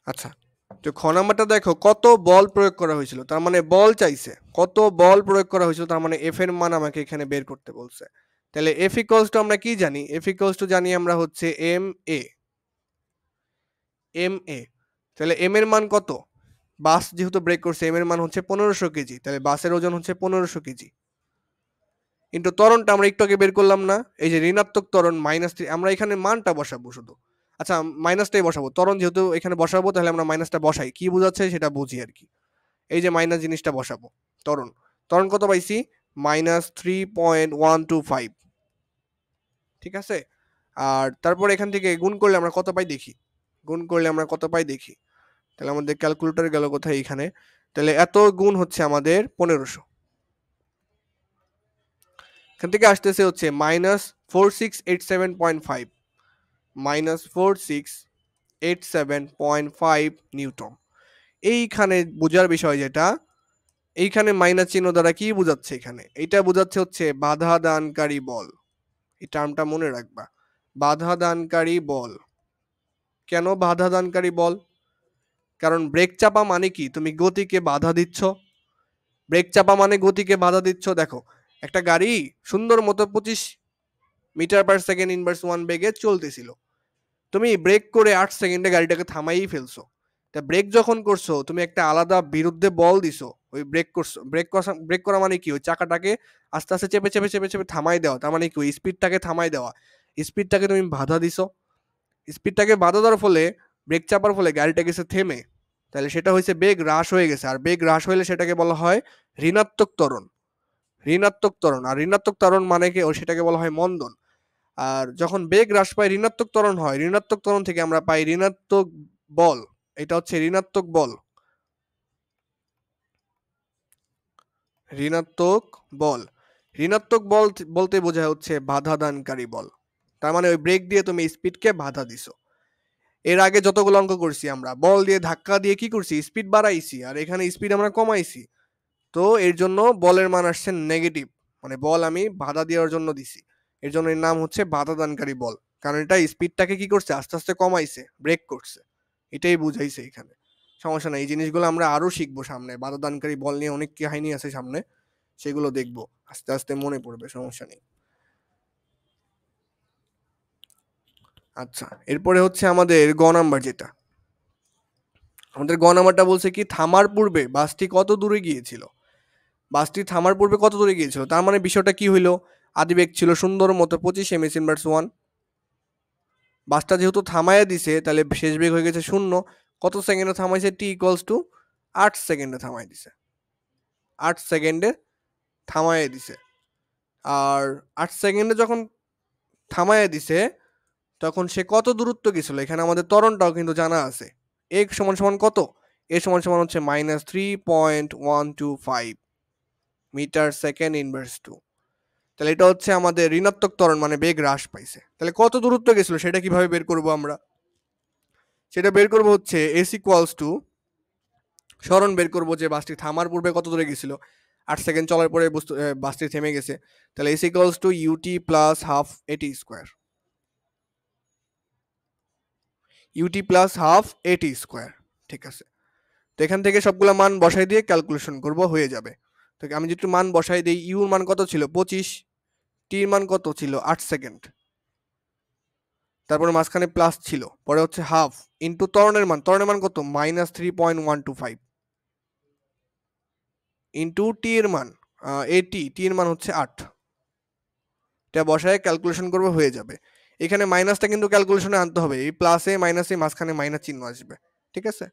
আচ্ছা, তো খ নাম্বারটা দেখো, কত বল প্রয়োগ করা হয়েছিল, তার মানে বল চাইছে, কত বল প্রয়োগ করা হয়েছিল, তার মানে এফ এর মান আমাকে এখানে বের করতে বলছে। তাহলে এফ ইকুয়ালস টু আমরা কি জানি? এফ ইকুয়ালস টু জানি আমরা হচ্ছে এম এ। তাহলে এম এর মান কত? বাস যেহেতু ব্রেক করছে, এম এর মান হচ্ছে 1500 কেজি, তাহলে বাসের ওজন হচ্ছে 1500 কেজি। কিন্তু ত্বরণটা আমরা একটু আগে বের করলাম না, এই যে ঋণাত্মক ত্বরণ -3, আমরা এখানে মানটা বসাবো শুধু। আচ্ছা, মাইনাসটাই বসাবো, ত্বরণ যেহেতু এখানে বসাবো তাহলে আমরা মাইনাসটা বসাই, কি বোঝাচ্ছে সেটা বুঝি আর কি। এই যে মাইনাস জিনিসটা বসাবো। ত্বরণ ত্বরণ কত পাইছি? -3.125। ঠিক আছে, আর তারপর এখান থেকে গুণ করলে আমরা কত পাই দেখি। তাহলে আমাদের ক্যালকুলেটর গেল কোথায়? এখানে। তাহলে এত গুণ হচ্ছে আমাদের 1500, এখান থেকে আসতেছে হচ্ছে -4687.5 -4687.5 নিউটন। এইখানে বোঝার বিষয় যেটা, এইখানে মাইনাস চিহ্ন দ্বারা কি বোঝাচ্ছে? এখানে এটা বোঝাচ্ছে হচ্ছে বাধা দানকারী বল। এই টার্মটা মনে রাখবা, বাধা দানকারী বল। কেন বাধা দানকারী বল? কারণ ব্রেক চাপা মানে কি? তুমি গতিকে বাধা দিচ্ছ। ব্রেক চাপা মানে গতিকে বাধা দিচ্ছ। দেখো, একটা গাড়ি সুন্দর মতো 25 মিটার পার সেকেন্ড ইনভার্স 1 বেগে চলতেছিল, তুমি ব্রেক করে 8 সেকেন্ডে গাড়িটাকে থামাই ফেলছো। তা ব্রেক যখন করছো, তুমি একটা আলাদা বিরুদ্ধে বল দিছো, ওই ব্রেক করছো। ব্রেক করা মানে কি? ওই চাকাটাকে আস্তে আস্তে চেপে চেপে চেপে চেপে থামাই দেওয়া, তার মানে কি? ওই স্পিডটাকে থামাই দেওয়া, স্পিডটাকে তুমি বাধা দিছো। স্পিডটাকে বাধা দেওয়ার ফলে, ব্রেক চাপার ফলে গাড়িটা গেছে থেমে, তাহলে সেটা হয়েছে বেগ হ্রাস হয়ে গেছে। আর বেগ হ্রাস হলে সেটাকে বলা হয় ঋণাত্মক ত্বরণ। আর ঋণাত্মক ত্বরণ মানে কি? সেটাকে বলা হয় মন্দন। আর যখন বেগ হ্রাস পায়, ঋণাত্মক ত্বরণ হয়, ঋণাত্মক ত্বরণ থেকে আমরা পাই ঋণাত্মক বল। এটা হচ্ছে ঋণাত্মক বল। ঋণাত্মক বল। ঋণাত্মক বল বলতে বোঝা হচ্ছে বাধা দানকারী বল। তার মানে ওই ব্রেক দিয়ে তুমি স্পিডকে বাধা দিছো। এর আগে যতগুলো অঙ্ক করছি আমরা বল দিয়ে ধাক্কা দিয়ে কি করছি, স্পিড বাড়াইছি, আর এখানে স্পিড আমরা কমাইছি। তো এর জন্য বলের মান আসছে নেগেটিভ, মানে বল আমি বাধা দেওয়ার জন্য দিছি। এর জন্য এর নাম হচ্ছে বাধা দানকারী বল। কারণ এটা স্পিডটাকে কি করছে, আস্তে আস্তে কমাইছে, ব্রেক করছে। এটাই বুঝাইছে এখানে। সমস্যা নাই, এই জিনিসগুলো আমরা আরো শিখবো সামনে। বাধা দানকারী বল নিয়ে অনেক কাহিনী আছে সামনে, সেগুলো দেখবো, আস্তে আস্তে মনে পড়বে, সমস্যা নেই। আচ্ছা, এরপরে হচ্ছে আমাদের গ নাম্বার যেটা, আমাদের গ নাম্বারটা বলছে কি থামার পূর্বে বাসটি কত দূরে গিয়েছিল। বাসটি থামার পূর্বে কত দূরে গিয়েছিল, তার মানে বিষয়টা কি হইলো, আদিবেগ ছিল সুন্দর মতো 25 m/s 1। বাসটা যেহেতু থামাইয়া দিছে, তাহলে শেষ বেগ হয়ে গেছে 0। কত সেকেন্ডে থামাইছে, t = 8 সেকেন্ডে থামাই দিছে। 8 সেকেন্ডে থামাইয়া দিছে। আর 8 সেকেন্ডে যখন থামাইয়া দিছে, তখন সে কত দূরত্ব গেছিল, এখানে আমাদের ত্বরণটাও কিন্তু জানা আছে। এ সমান সমান কত, এ সমান সমান হচ্ছে -3.125 মিটার সেকেন্ড ইনভার্স 2। তাহলে এটা হচ্ছে আমাদের ঋণাত্মক ত্বরণ, মানে বেগ হ্রাস পাইছে। তাহলে কত দূরত্ব গেছিল সেটা কিভাবে বের করব আমরা, সেটা বের করব হচ্ছে s = সরণ বের করব যে বাসটি থামার পূর্বে কত দূরে গেছিল। 8 সেকেন্ড চলার পরে বাসটি থেমে গেছে। তাহলে s = ut plus half at square, ut plus half at square. ঠিক আছে, তো এখান থেকে সবগুলা মান বসাই দিয়ে ক্যালকুলেশন করব, হয়ে যাবে। তো আমি যদি মান বসাই দিই, ইউর মান কত ছিল 25, টির মান কত ছিল 8 সেকেন্ড, তারপরে মাঝখানে প্লাস ছিল, পরে হচ্ছে হাফ ইন্টু ত্বরণের মান, ত্বরণের মান কত -3.125 ইন্টু টি এর মান টি এর মান হচ্ছে 8। এটা বসায় ক্যালকুলেশন করবে, হয়ে যাবে। এখানে মাইনাসটা কিন্তু ক্যালকুলেশনে আনতে হবে, এই প্লাসে মাইনাসে মাঝখানে মাইনাস চিহ্ন আসবে। ঠিক আছে,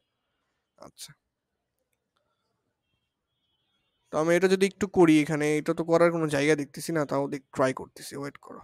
আচ্ছা। তো আমি এটা যদি একটু করি, এখানে এটা তো করার কোনো জায়গা দেখতেছি না, তাও ট্রাই করতেছি, ওয়েট করো।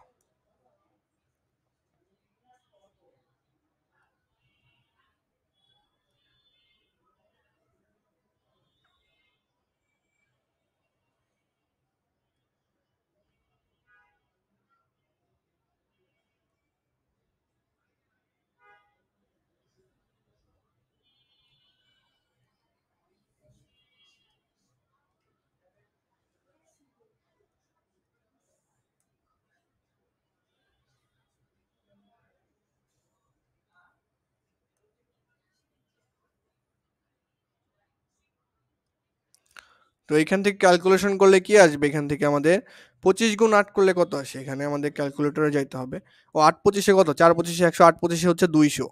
তো এখান থেকে ক্যালকুলেশন করলে কি আসবে, এখান থেকে আমাদের 25 × 8 করলে কত আসে, এখানে আমাদের ক্যালকুলেটরে যাইতে হবে। ও 8 × 25 কত, 4 × 25 100, 8 × 25 হচ্ছে 200।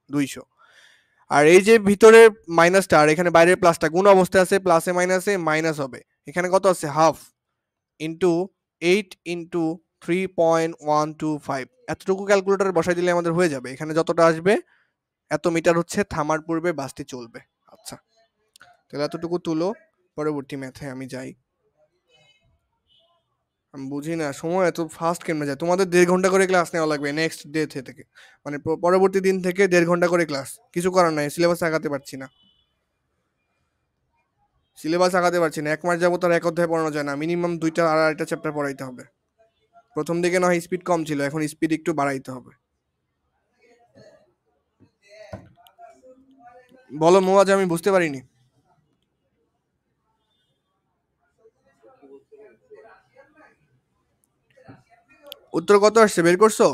200। আর এই যে ভিতরে মাইনাসটা আর এখানে বাইরের প্লাসটা গুণ অবস্থায় আছে, প্লাসে মাইনাসে মাইনাস হবে। এখানে কত আছে, হাফ ইন্টু 8 ইন্টু 3.125, এতটুকু ক্যালকুলেটরে বসাই দিলে আমাদের হয়ে যাবে। এখানে যতটা আসবে এত মিটার হচ্ছে থামার পূর্বে বাসটি চলবে। আচ্ছা, তাহলে এতটুকু তুলো, পরবর্তী ম্যাথে আমি যাই। আমি বুঝি না সময় এত ফাস্ট কেমনে যায়। তোমাদের 1.5 ঘন্টা করে ক্লাস নেওয়া লাগবে নেক্সট ডে থেকে, মানে পরবর্তী দিন থেকে 1.5 ঘন্টা করে ক্লাস। কিছু করার নাই, সিলেবাস আগাতে পারছি না, সিলেবাস আগাতে পারছি না। 1 মাস যাবত আর এক অধ্যায় পড়ানো যায় না, মিনিমাম 2টা আর 2.5টা চ্যাপ্টার পড়াইতে হবে। প্রথম দিকে না হয় স্পিড কম ছিল, এখন স্পিড একটু বাড়াইতে হবে। বলো মোয়াজ, আমি বুঝতে পারিনি। উত্তর কত আসছে বের করছো?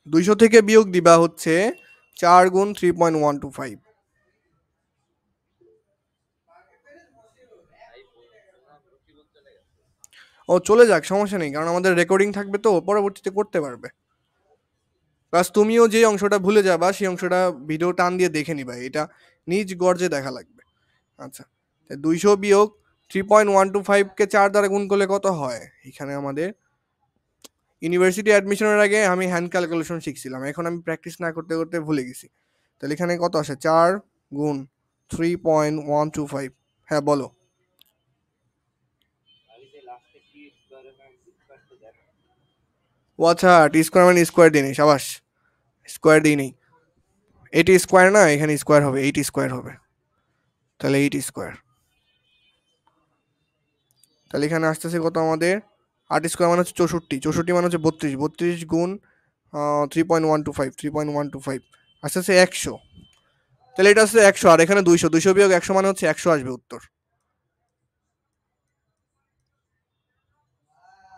200 থেকে বিয়োগ দিবা হচ্ছে 4 গুণ 3.125। ও চলে যাক, সমস্যা নেই, কারণ আমাদের রেকর্ডিং থাকবে, তো পরবর্তীতে করতে পারবে। প্লাস তুমিও যে অংশটা ভুলে যাবা সেই অংশটা ভিডিও টান দিয়ে দেখে নিবা, এটা নিজ গর্জে দেখা লাগবে। আচ্ছা, 200 বিয়োগ 3.125 কে 4 দ্বারা গুণ করলে কত হয়। এখানে আমাদের ইউনিভার্সিটি অ্যাডমিশনের আগে আমি হ্যান্ড ক্যালকুলেশন শিখছিলাম, এখন আমি প্র্যাকটিস না করতে করতে ভুলে গেছি। তাহলে এখানে কত আসে, 4 গুণ 3.125। হ্যাঁ বলো। ও আচ্ছা, টি স্কোয়ার মানে স্কোয়ার দিই নেই, সাবাস, স্কোয়ার দিই নেই। 80 স্কোয়ার না, এখানে স্কোয়ার হবে, 80 স্কোয়ার হবে, তাহলে 80 স্কোয়ার, তাহলে এখানে আসতেছে কত আমাদের, 8 স্কোয়ার মানে হচ্ছে 64, 64 মানে হচ্ছে 32, 32 গুণ 3.125, 3.125 আসতেছে 100, তাহলে এটা আসছে 100, আর এখানে 200, 200 বিয়োগ 100 মানে হচ্ছে 100 আসবে উত্তর,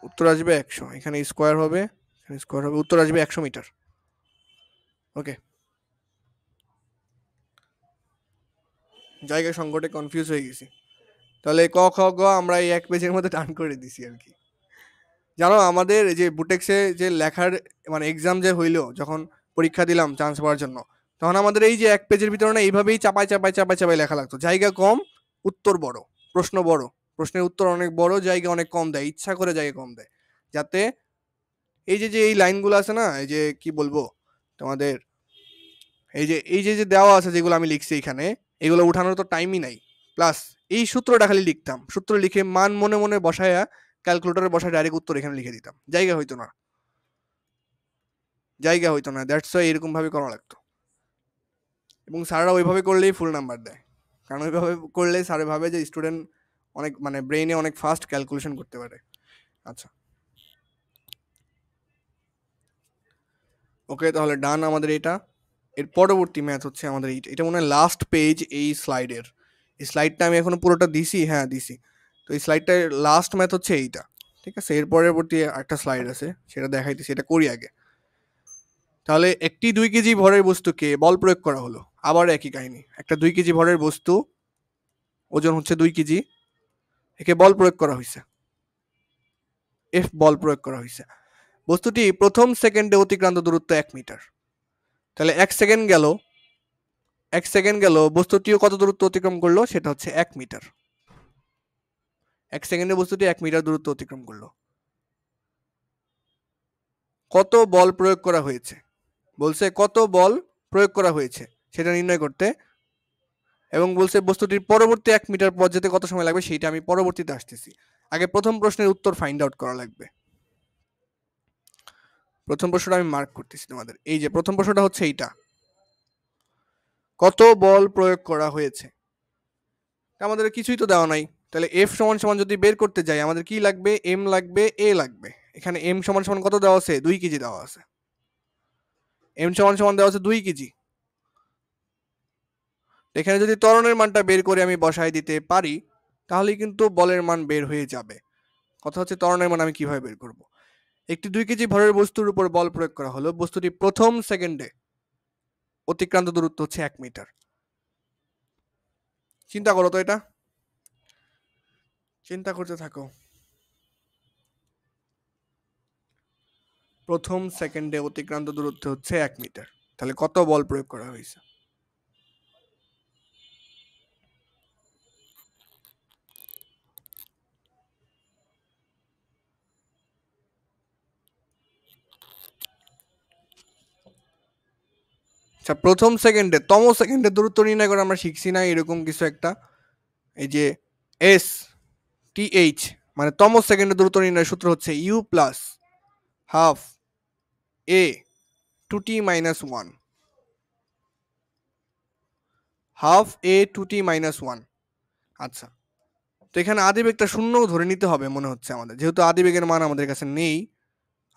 উত্তর আসবে 100, এখানে স্কোয়ার হবে, এখানে স্কোয়ার হবে, উত্তর আসবে 100 মিটার। ওকে, জায়গা সংকটে কনফিউজ হয়ে গেছি, তাহলে ক খ গ আমরা এই এক পেজের মধ্যে টান করে দিছি আর কি। জানো আমাদের এই যে বুটেক্সে যে লেখার মানে এক্সাম যে হইলো, যখন পরীক্ষা দিলাম চান্স পাওয়ার জন্য, তখন আমাদের এই যে এক পেজের ভিতরে না এইভাবেই চাপাই চাপাই চাপাই চাপাই লেখা লাগতো, জায়গা কম উত্তর বড়, প্রশ্ন বড়, প্রশ্নের উত্তর অনেক বড়, জায়গা অনেক কম দেয়, ইচ্ছা করে জায়গা কম দেয়, যাতে এই যে যে এই লাইনগুলো আছে না, এই যে কি বলবো তোমাদের, এই যে দেওয়া আছে যেগুলো আমি লিখছি এখানে, এগুলো উঠানোর তো টাইমই নাই, প্লাস এই সূত্রটা খালি লিখতাম, সূত্র লিখে মান মনে মনে বসায়া ক্যালকুলেটরে বসায় ডাইরেক্ট উত্তর এখানে লিখে দিতাম, জায়গা হইতো না, জায়গা হইতো না, দ্যাটস ওয়াই এরকম ভাবে করা লাগতো, এবং স্যাররা ওইভাবে করলেই ফুল নাম্বার দেয়, কারণ ওইভাবে করলে স্যারে ভাবে যে স্টুডেন্ট অনেক মানে ব্রেইনে অনেক ফাস্ট ক্যালকুলেশন করতে পারে। আচ্ছা, ওকে, তাহলে ডান আমাদের এটা। এর পরবর্তী ম্যাথ হচ্ছে আমাদের এইটা, এটা মনে হয় লাস্ট পেজ এই স্লাইডের, এই স্লাইডটা আমি এখনো পুরোটা দিছি, হ্যাঁ দিছি, তো এই স্লাইডটার লাস্ট ম্যাথ হচ্ছে এইটা, ঠিক আছে, এর পরবর্তী একটা স্লাইড আছে সেটা দেখাইতেছি, এটা করি আগে। তাহলে একটি 2 কেজি ভরের বস্তুকে বল প্রয়োগ করা হলো, আবার একই কাহিনী, একটা 2 কেজি ভরের বস্তু, ওজন হচ্ছে 2 কেজি, একে বল প্রয়োগ করা হয়েছে, এফ বল প্রয়োগ করা হয়েছে, বস্তুটি প্রথম সেকেন্ডে অতিক্রান্ত দূরত্ব 1 মিটার, তাহলে 1 সেকেন্ড গেল, 1 সেকেন্ড গেল, বস্তুটিও কত দূরত্ব অতিক্রম করলো, সেটা হচ্ছে 1 মিটার, 1 সেকেন্ডে বস্তুটি 1 মিটার দূরত্ব অতিক্রম করলো, কত বল প্রয়োগ করা হয়েছে, বলছে কত বল প্রয়োগ করা হয়েছে সেটা নির্ণয় করতে, এবং বলছে বস্তুটির পরবর্তী 1 মিটার পথ যেতে কত সময় লাগবে সেইটা আমি পরবর্তীতে আসতেছি, আগে প্রথম প্রশ্নের উত্তর ফাইন্ড আউট করা লাগবে। প্রথম প্রশ্নটা আমি মার্ক করতেছি তোমাদের, এই যে প্রথম প্রশ্নটা হচ্ছে এইটা, কত বল প্রয়োগ করা হয়েছে, আমাদের কিছুই তো দেওয়া নাই, তাহলে এফ সমান সমান যদি বের করতে যাই আমাদের কি লাগবে, এম লাগবে, এ লাগবে, এখানে এম সমান সমান কত দেওয়া আছে, 2 কেজি দেওয়া আছে, এম সমান সমান দেওয়া আছে 2 কেজি, এখানে যদি ত্বরণের মানটা বের করে আমি বসায় দিতে পারি, তাহলে কিন্তু বলের মান বের হয়ে যাবে, কথা হচ্ছে ত্বরণের মান আমি কিভাবে বের করব, একটি 2 কেজি ভরের বস্তুর উপর বল প্রয়োগ করা হলো, বস্তুটি প্রথম সেকেন্ডে অতিক্রান্ত দূরত্ব হচ্ছে 1 মিটার, চিন্তা করো তো, এটা চিন্তা করতে থাকো, প্রথম সেকেন্ডে অতিক্রান্ত দূরত্ব হচ্ছে 1 মিটার, তাহলে কত বল প্রয়োগ করা হয়েছে, আচ্ছা প্রথম সেকেন্ডে তম সেকেন্ডে দূরত্ব নির্ণয় করে আমরা শিখছি না এরকম কিছু একটা, এই যে এস টি এইচ মানে তম সেকেন্ডে দূরত্ব নির্ণয়ের সূত্র হচ্ছে u plus half a two t minus one, half a two t minus one. আচ্ছা, তো এখানে আদিবেগটা শূন্য ধরে নিতে হবে মনে হচ্ছে আমাদের, যেহেতু আদিবেগের মান আমাদের কাছে নেই,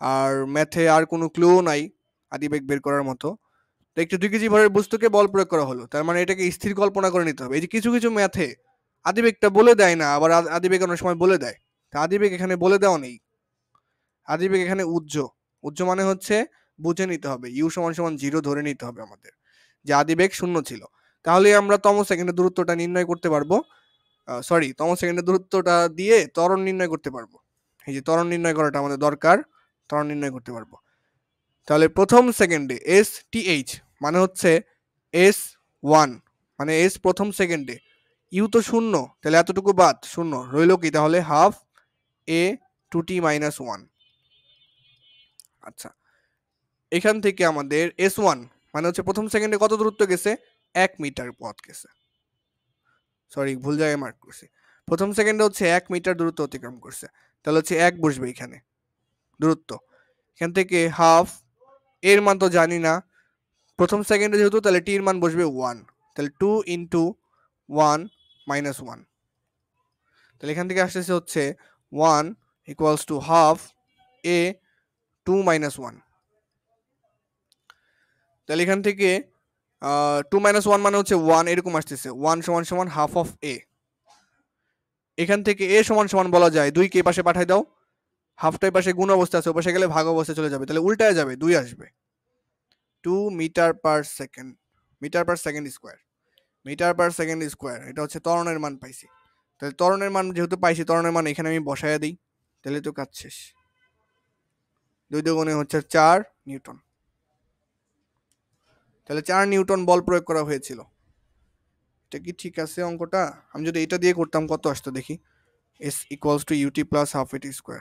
আর ম্যাথে আর কোনো ক্লু নাই আদিবেগ বের করার মতো, তো একটি 2 কেজি ভরের বস্তুকে বল প্রয়োগ করা হলো, তার মানে এটাকে স্থির কল্পনা করে নিতে হবে, এই যে কিছু কিছু ম্যাথে আদিবেগটা বলে দেয় না, আবার আদিবেগ অনেক সময় বলে দেয়, তা আদিবেগ এখানে বলে দেওয়া নেই, আদিবেগ এখানে উজ্জ, উজ্জ মানে হচ্ছে বুঝে নিতে হবে, ইউ সমান সমান 0 ধরে নিতে হবে আমাদের, যে আদিবেগ শূন্য ছিল, তাহলে আমরা তম সেকেন্ডের দূরত্বটা নির্ণয় করতে পারবো, সরি তম সেকেন্ডের দূরত্বটা দিয়ে ত্বরণ নির্ণয় করতে পারবো, এই যে ত্বরণ নির্ণয় করাটা আমাদের দরকার, ত্বরণ নির্ণয় করতে পারবো, তাহলে প্রথম সেকেন্ডে এস টি এইচ মানে হচ্ছে এস ওয়ান, মানে এস প্রথম সেকেন্ডে, ইউ তো শূন্য, তাহলে এতটুকু বাদ শূন্য রইল কি, তাহলে half a two t minus one. আচ্ছা, এখান থেকে আমাদের এস ওয়ান মানে হচ্ছে প্রথম সেকেন্ডে কত দূরত্ব গেছে, 1 মিটার পথ গেছে, সরি ভুল জায়গায় মার্ক করছি, প্রথম সেকেন্ডে হচ্ছে 1 মিটার দূরত্ব অতিক্রম করছে, তাহলে হচ্ছে 1 বসবে এখানে দূরত্ব, এখান থেকে হাফ, এর মান তো জানি না, প্রথম সেকেন্ডে যেহেতু, তাহলে টি এর মান বসবে 1, তাহলে 2 ইন্টু 1 মাইনাস 1, তাহলে এখান থেকে আসতেছে হচ্ছে 1 equals to half A 2 minus 1, তাহলে এখান থেকে 2 মাইনাস 1 মানে হচ্ছে 1, এরকম আসতেছে 1 সমান সমান হাফ অফ এ। এখান থেকে এ সমান সমান বলা যায় 2 কে পাশে পাঠাই দাও, হাফটাই পাশে গুণ অবস্থা আছে, ওপাশে গেলে ভাগ অবস্থায় চলে যাবে, তাহলে উল্টায় যাবে, 2 আসবে। 2 metre per second, metre per second square, metre per second square, এটা হচ্ছে ত্বরণের মান পাইছি। তাহলে ত্বরণের মান যেহেতু পাইছি, ত্বরণের মান এখানে আমি বসায়া দিই, তাহলে তো কাজ শেষ। 2 দুগুণে হচ্ছে 4 নিউটন, তাহলে 4 নিউটন বল প্রয়োগ করা হয়েছিল। এটা কি ঠিক আছে অঙ্কটা? আমি যদি এটা দিয়ে করতাম কত আসতো দেখি, s equals to ut plus half a t square,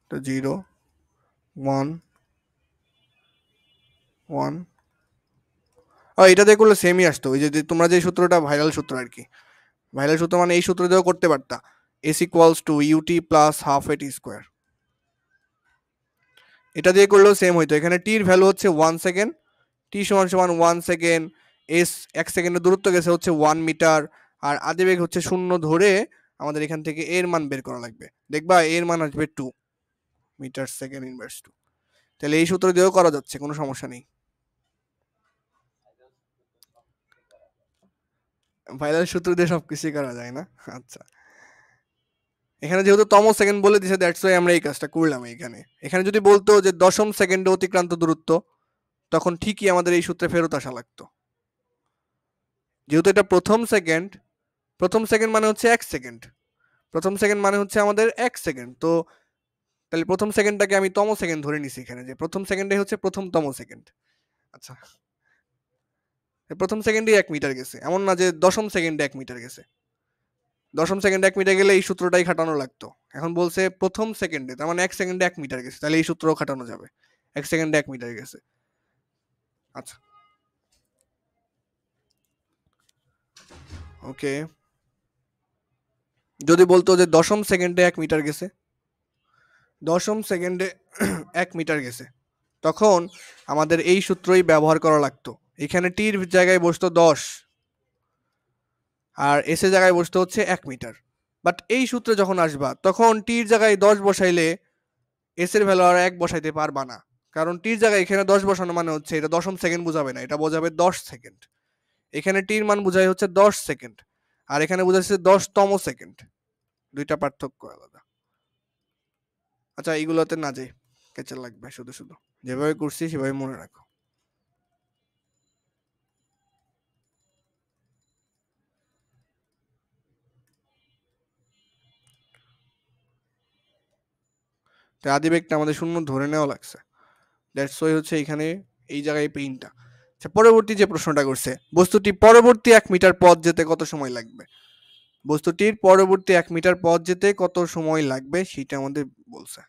তো 0 1 1, এটা দিয়ে করলে সেমই আসতো, ওই যে তোমরা যে সূত্রটা ভাইরাল সূত্র আর কি, ভাইরাল সূত্র মানে এই সূত্র দিয়েও করতে পারতা, s equals to ut plus half a t square, এটা দিয়ে করলেও সেম হইতো। এখানে টির ভ্যালু হচ্ছে 1 সেকেন্ড, টি সমান সমান 1 সেকেন্ড, এস 1 সেকেন্ডের দূরত্ব গেছে হচ্ছে 1 মিটার, আর আদিবেগ হচ্ছে 0 ধরে আমাদের এখান থেকে এর মান বের করা লাগবে। দেখবা এর মান আসবে 2 মিটার সেকেন্ড ইনভার্স 2, তাহলে এই সূত্র দিয়েও করা যাচ্ছে, কোনো সমস্যা নেই। ভাইরাল সূত্র দিয়ে সবকিছুই করা যায় না। আচ্ছা, এখানে যেহেতু তম সেকেন্ড বলে দিছে, দ্যাটস ওয়াই আমরা এই কাজটা করলাম। এখানে যদি বলতো যে দশম সেকেন্ডে অতিক্রান্ত দূরত্ব, তখন ঠিকই আমাদের এই সূত্রে ফেরত আসা লাগতো। যেহেতু এটা প্রথম সেকেন্ড, প্রথম সেকেন্ড মানে হচ্ছে 1 সেকেন্ড, প্রথম সেকেন্ড মানে হচ্ছে আমাদের 1 সেকেন্ড, তো তাহলে প্রথম সেকেন্ডটাকে আমি তম সেকেন্ড ধরে নিছি এখানে, যে প্রথম সেকেন্ডে হচ্ছে প্রথমতম সেকেন্ড। আচ্ছা, প্রথম সেকেন্ডে 1 মিটার গেছে, এমন না যে দশম সেকেন্ডে 1 মিটার গেছে, দশম সেকেন্ডে 1 মিটার গেলে এই সূত্রটাই খাটানো লাগতো। এখন বলছে প্রথম সেকেন্ডে, তার মানে 1 সেকেন্ডে 1 মিটার গেছে, তাহলে এই সূত্রও খাটানো যাবে, 1 সেকেন্ডে 1 মিটার গেছে। আচ্ছা, ওকে, যদি বলতো যে দশম সেকেন্ডে 1 মিটার গেছে, দশম সেকেন্ডে 1 মিটার গেছে, তখন আমাদের এই সূত্রই ব্যবহার করা লাগতো। এখানে টির জায়গায় বসতো 10, আর এস এর জায়গায় বসতে হচ্ছে 1 মিটার। বাট এই সূত্রে যখন আসবা, তখন টির জায়গায় 10 বসাইলে এস এর ভ্যালু আর 1 বসাইতে পারবা না, কারণ টির জায়গায় এখানে 10 বসানো মানে হচ্ছে এটা দশম সেকেন্ড বোঝাবে না, এটা বোঝাবে 10 সেকেন্ড। এখানে টির মান বোঝায় হচ্ছে 10 সেকেন্ড, আর এখানে বোঝাচ্ছে 10তম সেকেন্ড, দুইটা পার্থক্য আলাদা। আচ্ছা, এইগুলোতে না যাই, কেচার লাগবে, শুধু শুধু যেভাবে করছি সেভাবে মনে রাখো। তাই আদিবেগটা আমাদের শূন্য ধরে নেওয়া লাগছে, দ্যাটস ওয়াই হচ্ছে এখানে এই জায়গায় পেইনটা। আচ্ছা, পরবর্তী যে প্রশ্নটা করছে, বস্তুটি পরবর্তী 1 মিটার পথ যেতে কত সময় লাগবে, বস্তুটির পরবর্তী 1 মিটার পথ যেতে কত সময় লাগবে সেটা আমাদের বলছে।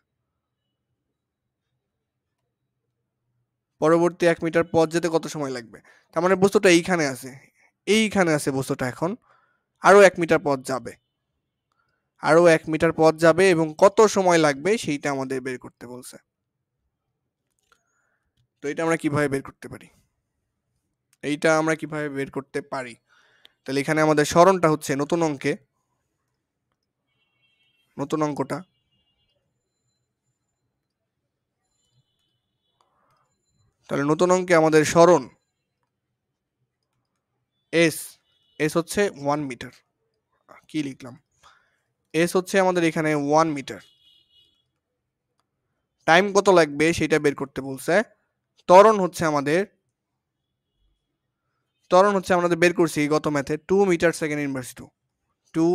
পরবর্তী 1 মিটার পথ যেতে কত সময় লাগবে, তার মানে বস্তুটা এইখানে আছে, এইখানে আছে বস্তুটা, এখন আরো 1 মিটার পথ যাবে, আরো 1 মিটার পথ যাবে, এবং কত সময় লাগবে সেইটা আমাদের বের করতে বলছে। তো এটা আমরা কিভাবে বের করতে পারি, এইটা আমরা কিভাবে বের করতে পারি, তাহলে এখানে আমাদের সরণটা হচ্ছে নতুন অঙ্কে, নতুন অঙ্কটা, তাহলে নতুন অঙ্কে আমাদের সরণ এস, এস হচ্ছে 1 মিটার, কি লিখলাম, এস হচ্ছে আমাদের এখানে 1 মিটার, টাইম কত লাগবে সেটা বের করতে বলছে। ত্বরণ হচ্ছে আমাদের, ত্বরণ হচ্ছে আমাদের বের করছি গত ম্যাথে 2 metre second inverse 2, 2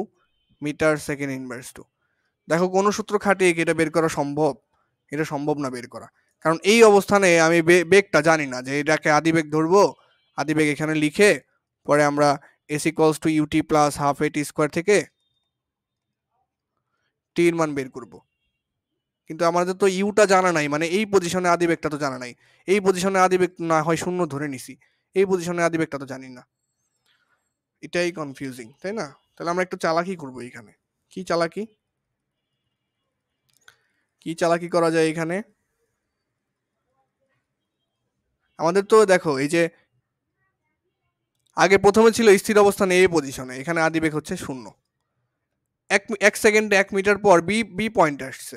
metre second inverse 2। দেখো কোন সূত্র খাটিয়ে কি এটা বের করা সম্ভব, এটা সম্ভব না বের করা, কারণ এই অবস্থানে আমি বেগটা জানি না, যে এটাকে আদিবেগ ধরবো, আদিবেগ এখানে লিখে পরে আমরা s equals to u t plus half a t square থেকে টি এর মান বের করব। কিন্তু আমাদের তো ইউটা জানা নাই, মানে এই পজিশনে আদিবেগটা তো জানা নাই, এই পজিশনে আদিবেগ না হয় শূন্য ধরে নিছি, এই পজিশনে আদিবেগটা তো জানি না, এটাই কনফিউজিং, তাই না? তাহলে আমরা একটু চালাকি করব এখানে। কি চালাকি, কি চালাকি করা যায় এখানে, আমাদের তো দেখো এই যে আগে প্রথমে ছিল স্থির অবস্থানে এ পজিশনে, এখানে আদিবেগ হচ্ছে 0। এক সেকেন্ডে 1 মিটার পর বি পয়েন্টে আসছে,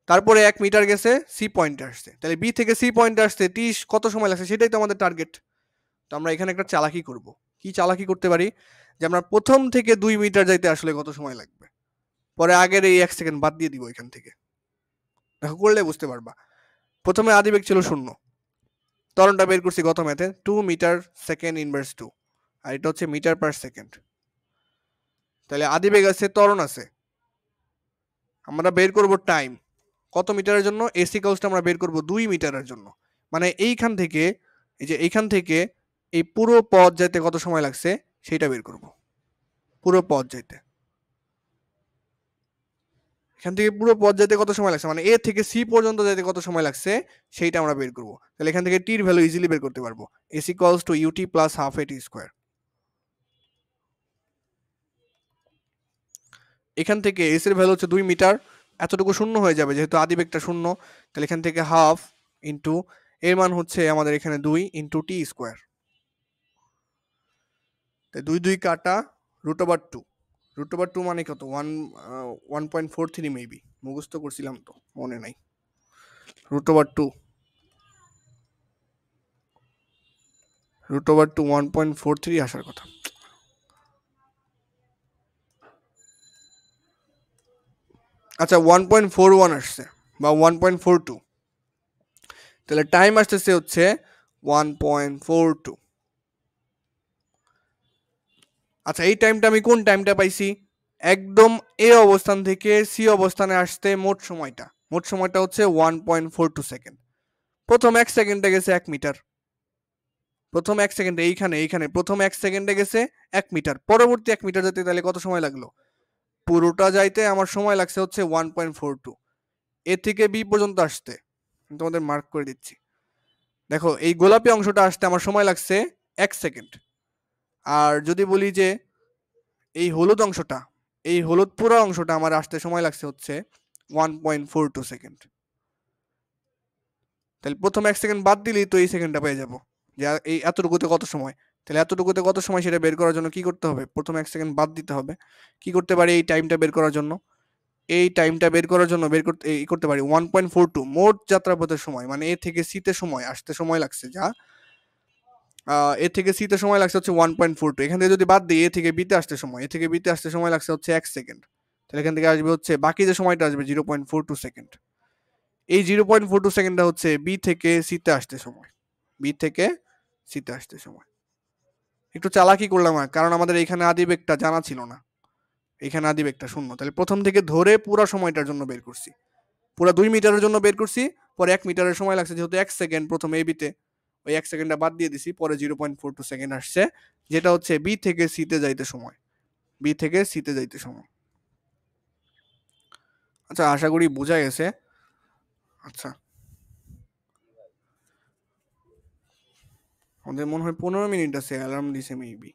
তারপরে 1 মিটার গেছে সি পয়েন্টে আসছে, তাহলে বি থেকে সি পয়েন্টে আসতে টি কত সময় লাগছে সেটাই তো আমাদের টার্গেট। তো আমরা এখানে একটা চালাকি করব। কি চালাকি করতে পারি, যে আমরা প্রথম থেকে 2 মিটার যাইতে আসলে কত সময় লাগবে, পরে আগের এই 1 সেকেন্ড বাদ দিয়ে দিব এখান থেকে। দেখো করলে বুঝতে পারবা। প্রথমে আদিবেগ ছিল 0, ত্বরণটা বের করছি গত ম্যাথে 2 মিটার সেকেন্ড ইনভার্স 2, আর এটা হচ্ছে মিটার পার সেকেন্ড। তাহলে আদিবেগ আছে, ত্বরণ আছে, আমরা বের করব টাইম কত মিটারের জন্য, এসি কাউসটা আমরা বের করব 2 মিটারের জন্য। মানে এইখান থেকে এই যে এইখান থেকে এই পুরো পথ যেতে কত সময় লাগছে সেটা বের করব। পুরো পথ যেতে, এখান থেকে পুরো পথ যেতে কত সময় লাগছে, মানে এ থেকে সি পর্যন্ত যেতে কত সময় লাগছে সেইটা আমরা বের করব। তাহলে এখান থেকে টির ভ্যালু ইজিলি বের করতে পারবো, s equals to u t plus half a t square. এখান থেকে এস এর ভ্যালু হচ্ছে 2 মিটার, এতটুকু শূন্য হয়ে যাবে যেহেতু আদিবেগটা শূন্য, তাহলে এখান থেকে হাফ ইন্টু এর মান হচ্ছে আমাদের এখানে 2 ইন্টু টি স্কোয়ার। তাই 2 2 কাটা √2, √2 মানে কত 1.43 মেবি, মুখস্থ করছিলাম তো মনে নাই। √2 1.43 আসার কথা। আচ্ছা 1.41 আসছে বা 1.42, তাহলে টাইম আসতেছে হচ্ছে 1.42। আচ্ছা এই টাইমটা আমি কোন টাইমটা পাইছি, একদম এ অবস্থান থেকে সি অবস্থানে আসতে মোট সময়টা হচ্ছে 1.42 সেকেন্ড। প্রথম 1 সেকেন্ডে গেছে 1 মিটার, প্রথম 1 সেকেন্ডে এইখানে প্রথম 1 সেকেন্ডে গেছে 1 মিটার, পরবর্তী 1 মিটার যেতে তাহলে কত সময় লাগলো, পুরোটা যাইতে আমার সময় লাগছে হচ্ছে 1.42। এ থেকে বি পর্যন্ত আসতে তোমাদের মার্ক করে দিচ্ছি। দেখো এই গোলাপি অংশটা আসতে আমার সময় লাগছে 1 সেকেন্ড, আর যদি বলি যে এই হলুদ অংশটা, এই হলুদ পুরো অংশটা আমার আসতে সময় লাগছে হচ্ছে 1.42 সেকেন্ড। তাহলে প্রথম 1 সেকেন্ড বাদ দিলেই তো এই সেকেন্ডটা পেয়ে যাবো, যে এই এতটুকুতে কত সময়। তাহলে এতটুকুতে কত সময় সেটা বের করার জন্য কি করতে হবে, প্রথম 1 সেকেন্ড বাদ দিতে হবে। কি করতে পারি এই টাইমটা বের করার জন্য, এই টাইমটা বের করার জন্য করতে পারি 1.42 মোট যাত্রাপথের সময়, মানে এ থেকে সিতে সময় আসতে সময় লাগছে যা, এ থেকে সিতে সময় লাগছে হচ্ছে 1.42। এখান থেকে যদি বাদ দিই এ থেকে বিতে আসতে সময়, এ থেকে বিতে আসতে সময় লাগছে হচ্ছে 1 সেকেন্ড, তাহলে এখান থেকে আসবে হচ্ছে বাকি যে সময়টা আসবে 0.42 সেকেন্ড। এই 0.42 সেকেন্ডটা হচ্ছে বি থেকে সিতে আসতে সময়, বি থেকে সিতে আসতে সময়। একটু চালাকি করলাম কারণ আমাদের এখানে আদিবেগটা জানা ছিল না, এখানে আদিবেগটা 0, তাহলে প্রথম থেকে ধরে পুরো সময়টার জন্য বের করছি, পুরো 2 মিটারের জন্য বের করছি, পরে 1 মিটারের সময় লাগছে যেহেতু 1 সেকেন্ড প্রথম এ বিতে, ওই 1 সেকেন্ডটা বাদ দিয়ে দিছি, পরে 0.42 সেকেন্ড আসছে, যেটা হচ্ছে বি থেকে সিতে যাইতে সময়, বি থেকে সিতে যাইতে সময়। আচ্ছা আশা করি বোঝা গেছে। আচ্ছা আমাদের মনে হয় 15 মিনিট আছে, অ্যালার্ম দিছে মেবি,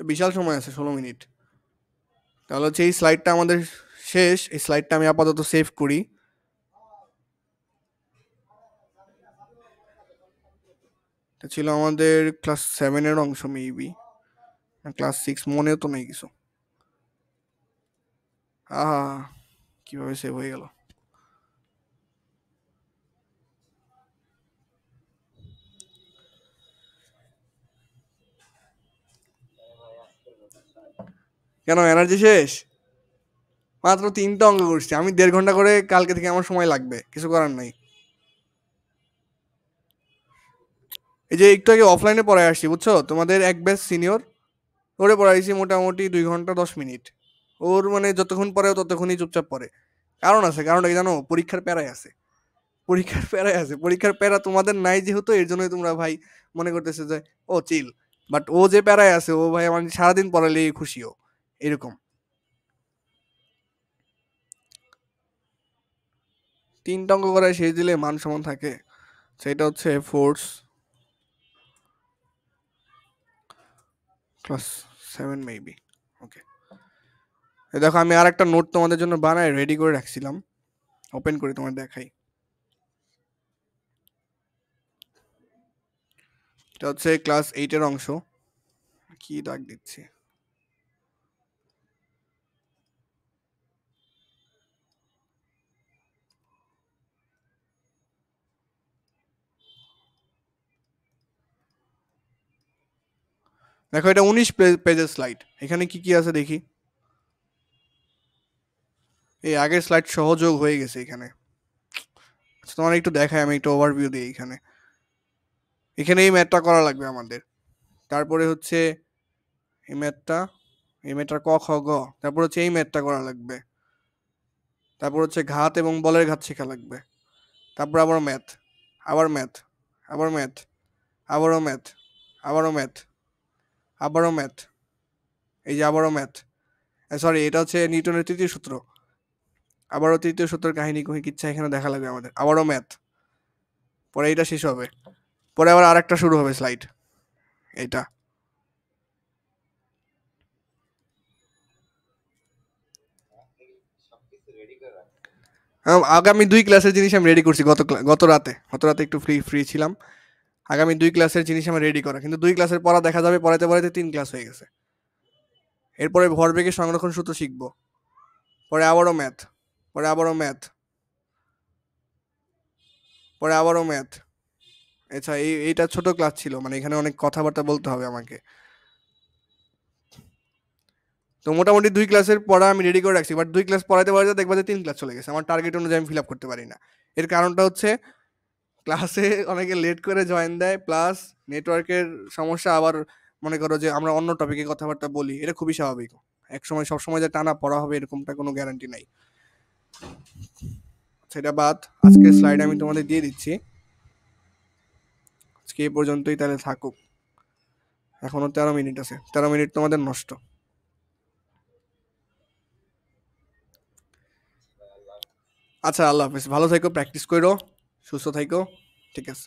বিশাল সময় আছে 16 মিনিট। তাহলে হচ্ছে এই স্লাইডটা আমাদের শেষ, এই স্লাইডটা আমি আপাতত সেভ করি। এটা ছিল আমাদের ক্লাস 7 এর অংশ মেবি, ক্লাস 6 মনেও তো নেই কিছু। আহা কিভাবে সেভ হয়ে গেল। কেন এনার্জি শেষ, মাত্র 3টা অঙ্ক করছি আমি, 1.5 ঘন্টা করে, কালকে থেকে আমার সময় লাগবে, কিছু করার নাই। এই যে একটু আগে অফলাইনে পড়ায় আসছি বুঝছো, তোমাদের এক ব্যাচ সিনিয়র, ওরে পড়াইছি মোটামুটি 2 ঘন্টা 10 মিনিট। ওর মানে যতক্ষণ পড়ে ততক্ষণই চুপচাপ পড়ে। কারণ আছে, কারণটা কি জানো, পরীক্ষার প্যারায় আছে, পরীক্ষার প্যারায় আছে, পরীক্ষার প্যারা তোমাদের নাই যেহেতু এর জন্যই তোমরা ভাই মনে করতেছে যে ও চিল, বাট ও যে প্যারায় আছে ও ভাই আমার সারাদিন পড়ালে খুশিও এরকম। 3টা অঙ্ক করায় শেষ দিলে মান সমান থাকে, সেটা হচ্ছে ফোর্স ক্লাস 7 মেবি। ওকে দেখো আমি আর একটা নোট তোমাদের জন্য বানায় রেডি করে রাখছিলাম, ওপেন করে তোমার দেখাই। এটা হচ্ছে ক্লাস 8 এর অংশ। কি দাগ দিচ্ছি? দেখো এটা 19 পেজের স্লাইড। এখানে কি কি আছে দেখি। এই আগের স্লাইড সহযোগ হয়ে গেছে এখানে। আচ্ছা, তোমার একটু দেখাই, আমি একটু ওভারভিউ দিই। এখানে এখানে এই ম্যাথটা করা লাগবে আমাদের। তারপরে হচ্ছে এই ম্যাথটা, এই ম্যাথটা ক খ গ। তারপর হচ্ছে এই ম্যাথটা করা লাগবে। তারপর হচ্ছে ঘাত এবং বলের ঘাত শেখা লাগবে। তারপর আবার ম্যাথ, আবার ম্যাথ, আবার ম্যাথ, আবারও ম্যাথ, আবারও ম্যাথ, আবারও ম্যাথ, এই যে আবারও ম্যাথ। সরি, এটা হচ্ছে নিউটনের তৃতীয় সূত্র। আবারও তৃতীয় সূত্রের কাহিনী কিচ্ছা এখানে দেখা লাগবে আমাদের। আবারও ম্যাথ, পরে এইটা শেষ হবে, পরে আবার আরেকটা শুরু হবে স্লাইড এইটা। আগামী 2 ক্লাসের জিনিস আমি রেডি করছি গত রাতে একটু ফ্রি ছিলাম। আগামী 2 ক্লাসের জিনিস আমার রেডি করা, কিন্তু 2 ক্লাসের পড়া দেখা যাবে পড়াইতে পড়াইতে 3 ক্লাস হয়ে গেছে। এরপরে ভরবেগের সংরক্ষণ সূত্র শিখবো, পরে আবারও ম্যাথ, পরে আবারও ম্যাথ, পরে আবারও ম্যাথ। আচ্ছা, এইটা ছোট ক্লাস ছিল, মানে এখানে অনেক কথাবার্তা বলতে হবে আমাকে। তো মোটামুটি 2 ক্লাসের পড়া আমি রেডি করে রাখছি, বাট 2 ক্লাস পড়াইতে পড়াইতে দেখবা যে 3 ক্লাস চলে গেছে। আমার টার্গেট অনুযায়ী আমি ফিল আপ করতে পারি না। এর কারণটা হচ্ছে ক্লাসে অনেকে লেট করে জয়েন দেয়, প্লাস নেটওয়ার্কের সমস্যা। আবার মনে করো যে আমরা অন্য টপিকে কথাবার্তা বলি, এটা খুবই স্বাভাবিক। এক সময় সবসময় যে টানা পড়া হবে এরকমটা কোনো গ্যারান্টি নাই। সেটা বাদ, আজকের স্লাইড আমি তোমাদের দিয়ে দিচ্ছি। আজকে এই পর্যন্তই তাহলে থাকুক। এখনো 13 মিনিট আছে, 13 মিনিট তোমাদের নষ্ট। আচ্ছা, আল্লাহ হাফেজ, ভালো থেকো, প্র্যাকটিস করো, সুস্থ থাকো। ঠিক আছে।